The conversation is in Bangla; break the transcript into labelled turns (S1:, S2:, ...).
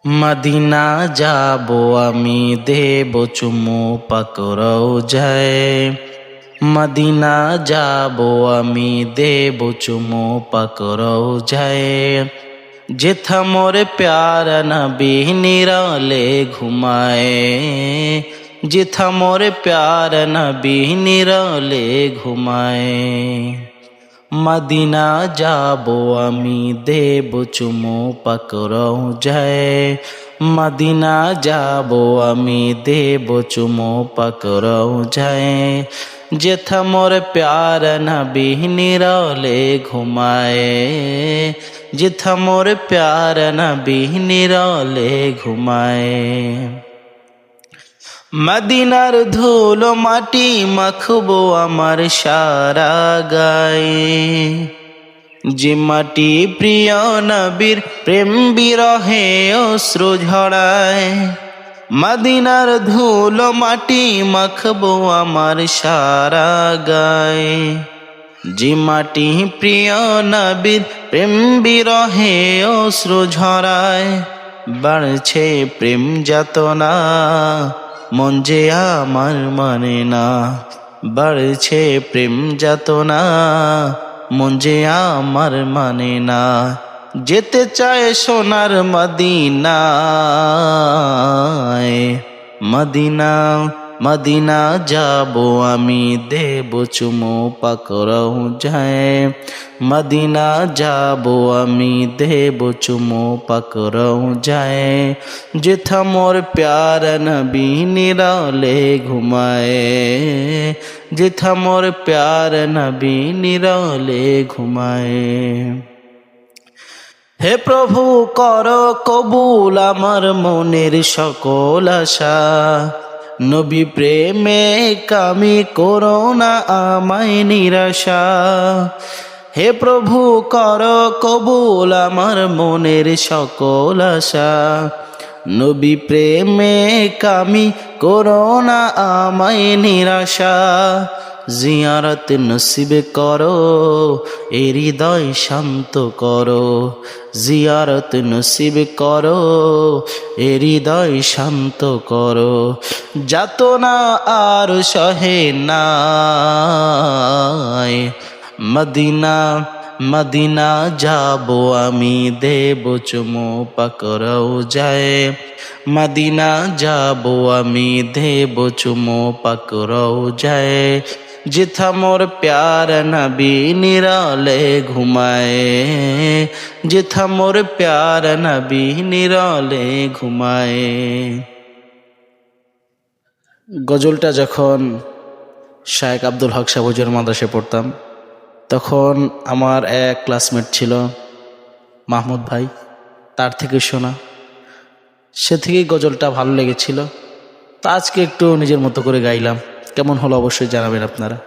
S1: মদিনা যাবো আমি, দেব চুমু পাক রওজায়। মদিনা যাবো আমি, দেব চুমু পাক রওজায়। যেথা মোর প্যার নবী নিরালে ঘুমায়। যেথা মোর প্যার নবী নিরালে ঘুমায়। মদিনা যাবো আমি, দেব চুমু পাক রওজায়। মদিনা যাবো আমি, দেব চুমু পাক রওজায়। যেথা মোর প্যার নবী নিরালে ঘুমায়। যেথা মোর প্যার নবী নিরালে ঘুমায়। মদিনার ধুল মাটি মাখবো আমার সারা গায়ে। যে মাটি প্রিয় নবীর প্রেম বিরহে অশ্রু ঝরায়। মদিনার ধুল মাটি মাখবো আমার সারা গায়ে। যে মাটি প্রিয় নবীর প্রেম বিরহে অশ্রু ঝরায়। বাড়ছে প্রেম যাতনা, মন যে আমার মানে না। বাড়ছে প্রেম যাতনা, মন যে আমার মানে না। যেতে চায় সোনার মদিনায়। মদিনা মদিনা যাবো আমি, দেব চুমু পাক রওজায়। মদিনা যাবো আমি, দেব চুমু পাক রওজায়। যেথা মোর প্যার নবী নিরালে ঘুমায়। যেথা মোর প্যার নবী নিরালে ঘুমায়। হে প্রভু কর কবুল আমার মনের সকল আশা। নবী প্রেমে কামি করো না আমায় নিরাশা। হে প্রভু কর কবুল আমার মনের সকল আশা। নবী প্রেমে কামি করো না আমায় নিরাশা। জিয়ারত নসিব করো, এ হৃদয় শান্ত করো। জিয়ারত নসিব করো, এ হৃদয় শান্ত করো। যাতনা আর সহে নাই। মদিনা মদিনা যাবো আমি, দেব চুমু পাক রওজায়। মদিনা যাবো আমি, দেব চুমু পাক রওজায়। যেথা মোর প্যার নবী নিরালে ঘুমায়। যেথা মোর প্যার নবী নিরালে ঘুমায়। গজলটা যখন শায়েখ আব্দুল হক সাহেব হুজুরের মাদ্রাসায় পড়তাম, তখন আমার এক ক্লাসমেট ছিল মাহমুদ ভাই, তার থেকে শোনা। সে থেকেই গজলটা ভালো লেগেছিল। তা আজকে একটু নিজের মতো করে গাইলাম। কেমন হলো অবশ্যই জানাবেন আপনারা।